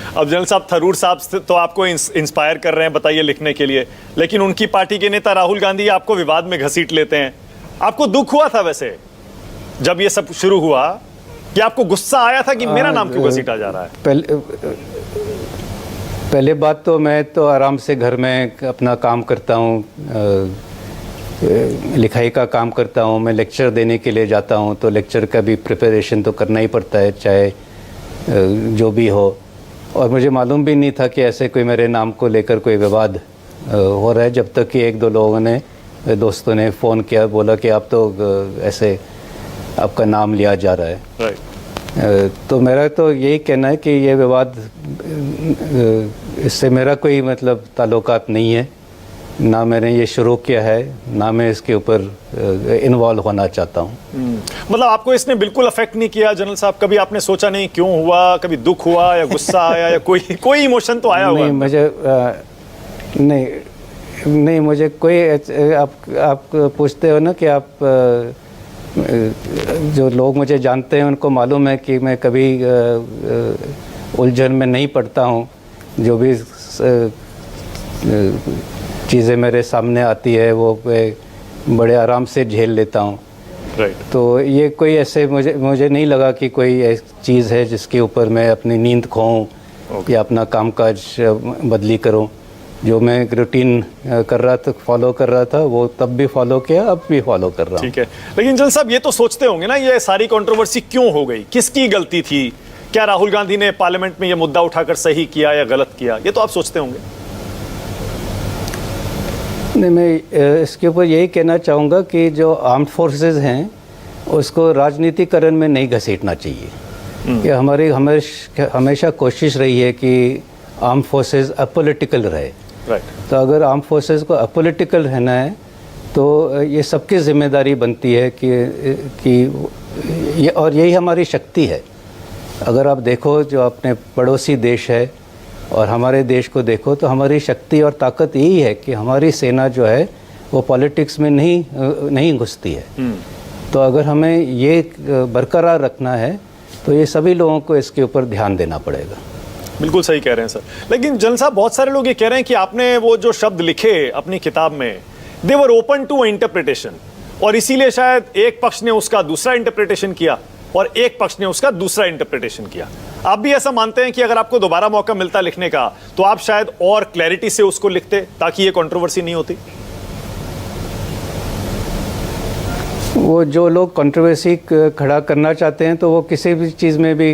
अब जनरल साहब, थरूर साहब तो आपको इंस्पायर कर रहे हैं, बताइए, लिखने के लिए, लेकिन उनकी पार्टी के नेता राहुल गांधी आपको विवाद में घसीट लेते हैं। आपको दुख हुआ था वैसे जब ये सब शुरू हुआ, कि आपको गुस्सा आया था कि मेरा नाम क्यों घसीटा जा रहा है? पहले बात तो मैं तो आराम से घर में अपना काम करता हूँ, लिखाई का काम करता हूँ, मैं लेक्चर देने के लिए जाता हूँ, तो लेक्चर का भी प्रिपरेशन तो करना ही पड़ता है, चाहे जो भी हो। और मुझे मालूम भी नहीं था कि ऐसे कोई मेरे नाम को लेकर कोई विवाद हो रहा है, जब तक कि एक दो लोगों ने, दोस्तों ने फ़ोन किया, बोला कि आप तो ऐसे आपका नाम लिया जा रहा है। राइट। तो मेरा तो यही कहना है कि ये विवाद, इससे मेरा कोई मतलब ताल्लुकात नहीं है, ना मैंने ये शुरू किया है, ना मैं इसके ऊपर इन्वॉल्व होना चाहता हूँ। मतलब आपको इसने बिल्कुल अफेक्ट नहीं किया जनरल साहब? कभी आपने सोचा नहीं क्यों हुआ, कभी दुख हुआ या गुस्सा आया या कोई इमोशन तो आया होगा? नहीं, मुझे नहीं मुझे कोई, आप पूछते हो ना कि आप, जो लोग मुझे जानते हैं उनको मालूम है कि मैं कभी उलझन में नहीं पड़ता हूँ। जो भी चीज़ें मेरे सामने आती है वो बड़े आराम से झेल लेता हूँ। राइट। तो ये कोई ऐसे मुझे नहीं लगा कि कोई ऐसी चीज़ है जिसके ऊपर मैं अपनी नींद खोऊं या अपना कामकाज बदली करूं। जो मैं रूटीन कर रहा था, फॉलो कर रहा था, वो तब भी फॉलो किया, अब भी फॉलो कर रहा हूँ। ठीक है, लेकिन जनरल साहब ये तो सोचते होंगे ना, ये सारी कंट्रोवर्सी क्यों हो गई, किसकी गलती थी? क्या राहुल गांधी ने पार्लियामेंट में ये मुद्दा उठाकर सही किया या गलत किया? ये तो आप सोचते होंगे। नहीं, मैं इसके ऊपर यही कहना चाहूँगा कि जो आर्म्ड फोर्सेस हैं उसको राजनीतिकरण में नहीं घसीटना चाहिए। कि हमारी हमेशा कोशिश रही है कि आर्म्ड फोर्सेस अपोलिटिकल रहे। राइट। तो अगर आर्म्ड फोर्सेस को अपोलिटिकल रहना है तो ये सबकी जिम्मेदारी बनती है कि ये, और यही हमारी शक्ति है। अगर आप देखो, जो अपने पड़ोसी देश है और हमारे देश को देखो, तो हमारी शक्ति और ताकत यही है कि हमारी सेना जो है वो पॉलिटिक्स में नहीं घुसती है। तो अगर हमें ये बरकरार रखना है तो ये सभी लोगों को इसके ऊपर ध्यान देना पड़ेगा। बिल्कुल सही कह रहे हैं सर। लेकिन जनरल साहब, बहुत सारे लोग ये कह रहे हैं कि आपने वो जो शब्द लिखे अपनी किताब में, दे वर ओपन टू इंटरप्रिटेशन, और इसीलिए शायद एक पक्ष ने उसका दूसरा इंटरप्रिटेशन किया और एक पक्ष ने उसका दूसरा इंटरप्रिटेशन किया। आप भी ऐसा मानते हैं कि अगर आपको दोबारा मौका मिलता लिखने का तो आप शायद और क्लैरिटी से उसको लिखते ताकि ये कंट्रोवर्सी नहीं होती? वो जो लोग कंट्रोवर्सी खड़ा करना चाहते हैं तो वो किसी भी चीज़ में भी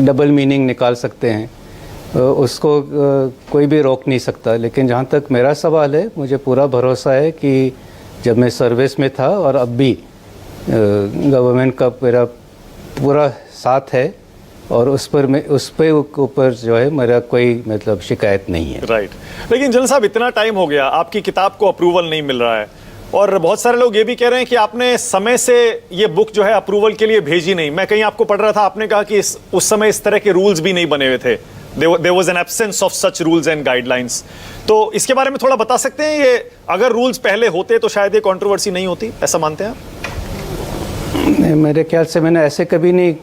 डबल मीनिंग निकाल सकते हैं, उसको कोई भी रोक नहीं सकता। लेकिन जहाँ तक मेरा सवाल है, मुझे पूरा भरोसा है कि जब मैं सर्विस में था और अब भी गवर्नमेंट का मेरा पूरा साथ है और उस पे ऊपर जो है मेरा कोई मतलब शिकायत नहीं है। राइट। लेकिन जनरल साहब, इतना टाइम हो गया, आपकी किताब को अप्रूवल नहीं मिल रहा है, और बहुत सारे लोग ये भी कह रहे हैं कि आपने समय से ये बुक जो है अप्रूवल के लिए भेजी नहीं। मैं कहीं आपको पढ़ रहा था, आपने कहा कि उस समय इस तरह के रूल्स भी नहीं बने हुए थे, there was an absence of such rules and guidelines. तो इसके बारे में थोड़ा बता सकते हैं? ये अगर रूल्स पहले होते तो शायद ये कंट्रोवर्सी नहीं होती, ऐसा मानते हैं आप? नहीं, मेरे ख्याल से मैंने ऐसे कभी नहीं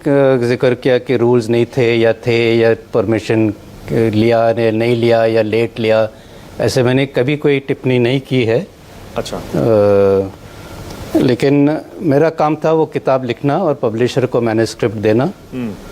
जिक्र किया कि रूल्स नहीं थे या परमिशन लिया या नहीं लिया या लेट लिया। ऐसे मैंने कभी कोई टिप्पणी नहीं की है। अच्छा। लेकिन मेरा काम था वो किताब लिखना और पब्लिशर को मैन्युस्क्रिप्ट देना।